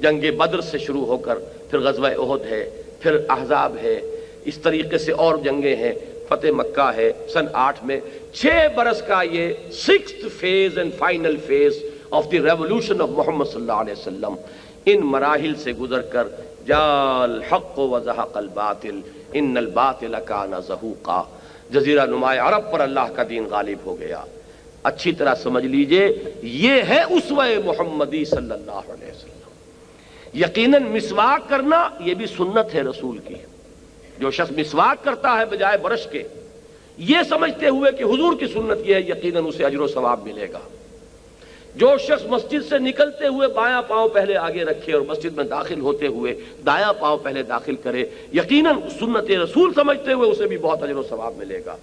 جنگ بدر سے شروع ہو کر پھر غزوہ احد ہے، پھر احزاب ہے، اس طریقے سے اور جنگیں ہیں، فتح مکہ ہے سن 8 میں۔ 6 برس کا یہ 6th phase and final phase of the revolution of محمد صلی اللہ علیہ وسلم، ان مراحل سے گزر کر جاء الحق وزہق الباطل ان الباطل کان زہوقا، جزیرہ نما عرب پر اللہ کا دین غالب ہو گیا۔ اچھی طرح سمجھ لیجئے یہ ہے اسوہ محمدی صلی اللہ علیہ وسلم۔ یقیناً مسواک کرنا یہ بھی سنت ہے رسول کی۔ جو شخص مسواک کرتا ہے بجائے برش کے، یہ سمجھتے ہوئے کہ حضور کی سنت یہ ہے، یقیناً اسے اجر و ثواب ملے گا۔ جو شخص مسجد سے نکلتے ہوئے بایاں پاؤں پہلے آگے رکھے اور مسجد میں داخل ہوتے ہوئے دایاں پاؤں پہلے داخل کرے، یقیناً سنت رسول سمجھتے ہوئے اسے بھی بہت اجر و ثواب ملے گا۔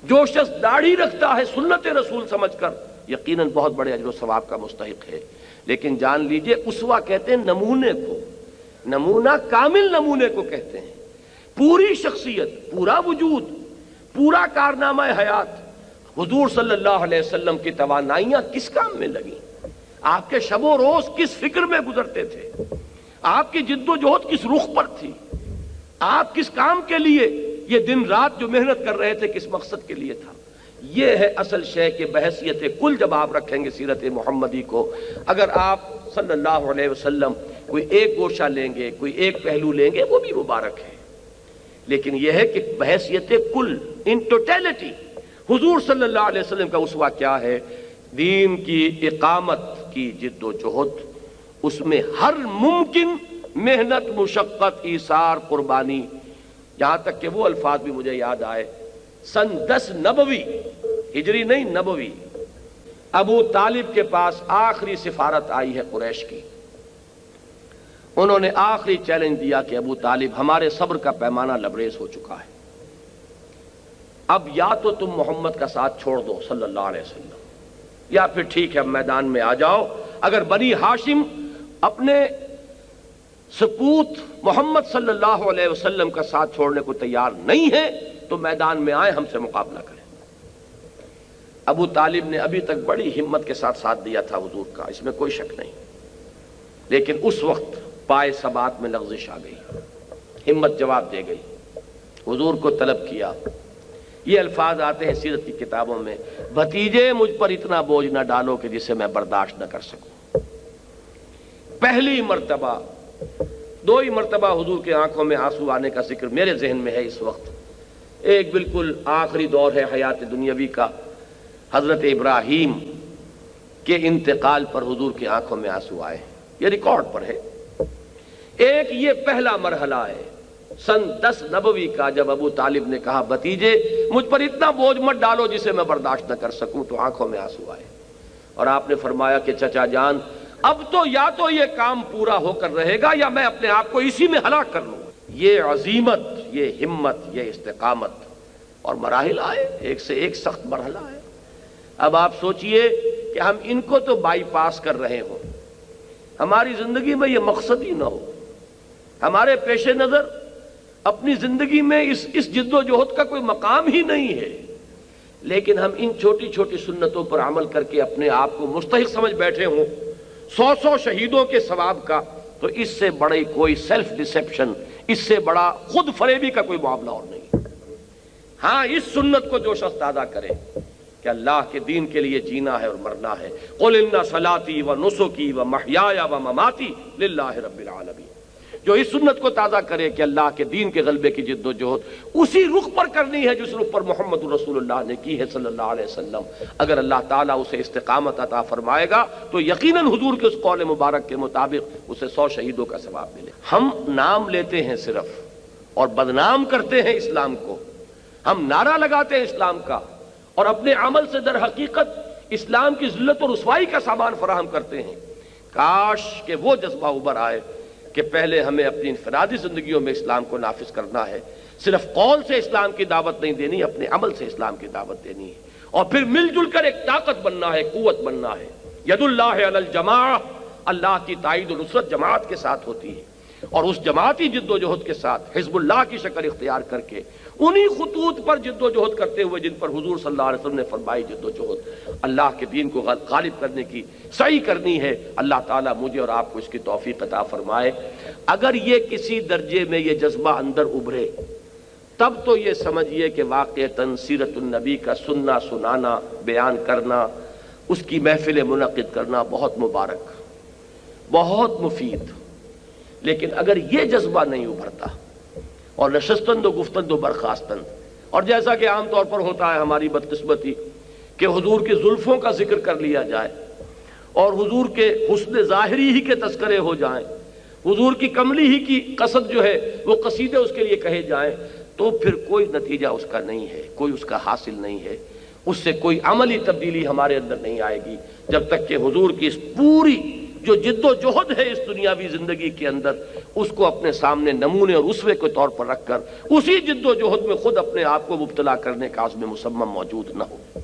جو شخص داڑھی رکھتا ہے سنت رسول سمجھ کر، یقیناً بہت بڑے اجر و ثواب کا مستحق ہے۔ لیکن جان لیجئے اسوہ کہتے ہیں نمونے کو، نمونہ کامل نمونے کو کہتے ہیں۔ پوری شخصیت، پورا وجود، پورا کارنامہ حیات، حضور صلی اللہ علیہ وسلم کی توانائیاں کس کام میں لگیں؟ آپ کے شب و روز کس فکر میں گزرتے تھے؟ آپ کی جد و جہد کس رخ پر تھی؟ آپ کس کام کے لیے یہ دن رات جو محنت کر رہے تھے کس مقصد کے لیے تھا؟ یہ ہے اصل شے کہ بحیثیت کل جب آپ رکھیں گے سیرت محمدی کو، اگر آپ صلی اللہ علیہ وسلم کوئی ایک گوشہ لیں گے، کوئی ایک پہلو لیں گے، وہ بھی مبارک ہے، لیکن یہ ہے کہ بحیثیت کل، ان ٹوٹیلٹی، حضور صلی اللہ علیہ وسلم کا اسوہ کیا ہے؟ دین کی اقامت کی جد و جہد، اس میں ہر ممکن محنت، مشقت، ایثار، قربانی، یہاں تک کہ وہ الفاظ بھی مجھے یاد آئے، سن 10 نبوی، ہجری نہیں نبوی، ابو طالب کے پاس آخری سفارت آئی ہے قریش کی۔ انہوں نے آخری چیلنج دیا کہ ابو طالب ہمارے صبر کا پیمانہ لبریز ہو چکا ہے، اب یا تو تم محمد کا ساتھ چھوڑ دو صلی اللہ علیہ وسلم، یا پھر ٹھیک ہے میدان میں آ جاؤ۔ اگر بنی ہاشم اپنے سپوت محمد صلی اللہ علیہ وسلم کا ساتھ چھوڑنے کو تیار نہیں ہے تو میدان میں آئے، ہم سے مقابلہ کریں۔ ابو طالب نے ابھی تک بڑی ہمت کے ساتھ ساتھ دیا تھا حضور کا، اس میں کوئی شک نہیں، لیکن اس وقت پائے ثبات میں لغزش آ گئی، ہمت جواب دے گئی، حضور کو طلب کیا۔ یہ الفاظ آتے ہیں سیرت کی کتابوں میں، بھتیجے مجھ پر اتنا بوجھ نہ ڈالو کہ جسے میں برداشت نہ کر سکوں۔ پہلی مرتبہ، 2 ہی مرتبہ حضور کے آنکھوں میں آنسو آنے کا ذکر میرے ذہن میں ہے اس وقت۔ ایک بالکل آخری دور ہے حیات دنیاوی کا، حضرت ابراہیم کے انتقال پر حضور کی آنکھوں میں آنسو آئے، یہ ریکارڈ پر ہے۔ ایک یہ پہلا مرحلہ ہے سن 10 نبوی کا، جب ابو طالب نے کہا بھتیجے مجھ پر اتنا بوجھ مت ڈالو جسے میں برداشت نہ کر سکوں، تو آنکھوں میں آنسو آئے، اور آپ نے فرمایا کہ چچا جان اب تو یا تو یہ کام پورا ہو کر رہے گا یا میں اپنے آپ کو اسی میں ہلاک کر لوں۔ یہ عزیمت، یہ ہمت، یہ استقامت، اور مراحل آئے، ایک سے ایک سخت مرحلہ ہے۔ اب آپ سوچئے کہ ہم ان کو تو بائی پاس کر رہے ہوں، ہماری زندگی میں یہ مقصد ہی نہ ہو، ہمارے پیش نظر اپنی زندگی میں اس جد و جہد کا کوئی مقام ہی نہیں ہے، لیکن ہم ان چھوٹی چھوٹی سنتوں پر عمل کر کے اپنے آپ کو مستحق سمجھ بیٹھے ہوں 100 شہیدوں کے ثواب کا، تو اس سے بڑی کوئی سیلف ڈسیپشن، اس سے بڑا خود فریبی کا کوئی معاملہ اور نہیں۔ ہاں اس سنت کو جو شخص ادا کرے کہ اللہ کے دین کے لیے جینا ہے اور مرنا ہے، قل ان صلاتی و نسکی و محیای و مماتی للہ رب العالمین، جو اس سنت کو تازہ کرے کہ اللہ کے دین کے غلبے کی جد و جہد اسی رخ پر کرنی ہے جس رخ پر محمد رسول اللہ نے کی ہے صلی اللہ علیہ وسلم، اگر اللہ تعالیٰ اسے استقامت عطا فرمائے گا تو یقیناً حضور کے اس قول مبارک کے مطابق اسے 100 شہیدوں کا ثواب ملے۔ ہم نام لیتے ہیں صرف اور بدنام کرتے ہیں اسلام کو، ہم نعرہ لگاتے ہیں اسلام کا اور اپنے عمل سے در حقیقت اسلام کی ذلت اور رسوائی کا سامان فراہم کرتے ہیں۔ کاش کہ وہ جذبہ ابھر آئے کہ پہلے ہمیں اپنی انفرادی زندگیوں میں اسلام کو نافذ کرنا ہے، صرف قول سے اسلام کی دعوت نہیں دینی، اپنے عمل سے اسلام کی دعوت دینی ہے، اور پھر مل جل کر ایک طاقت بننا ہے، قوت بننا ہے۔ ید اللہ علی الجماع، اللہ کی تائید و نصرت جماعت کے ساتھ ہوتی ہے۔ اور اس جماعتی جد و جہد کے ساتھ حزب اللہ کی شکل اختیار کر کے انہی خطوط پر جد و جہد کرتے ہوئے جن پر حضور صلی اللہ علیہ وسلم نے فرمائی جد و جہد، اللہ کے دین کو غالب کرنے کی سعی کرنی ہے۔ اللہ تعالیٰ مجھے اور آپ کو اس کی توفیق عطا فرمائے۔ اگر یہ کسی درجے میں یہ جذبہ اندر ابھرے تب تو یہ سمجھیے کہ واقعتاً سیرت النبی کا سننا، سنانا، بیان کرنا، اس کی محفل منعقد کرنا بہت مبارک، بہت مفید۔ لیکن اگر یہ جذبہ نہیں ابھرتا اور نشستند و گفتند و برخاستند، اور جیسا کہ عام طور پر ہوتا ہے ہماری بدقسمتی کہ حضور کی زلفوں کا ذکر کر لیا جائے اور حضور کے حسن ظاہری ہی کے تذکرے ہو جائیں، حضور کی کملی ہی کی قصد جو ہے وہ قصیدے اس کے لیے کہے جائیں، تو پھر کوئی نتیجہ اس کا نہیں ہے، کوئی اس کا حاصل نہیں ہے، اس سے کوئی عملی تبدیلی ہمارے اندر نہیں آئے گی جب تک کہ حضور کی اس پوری جو جد و جہد ہے اس دنیاوی زندگی کے اندر اس کو اپنے سامنے نمونے اور اسوے کے طور پر رکھ کر اسی جد و جہد میں خود اپنے آپ کو مبتلا کرنے کا عزم مصمم موجود نہ ہو۔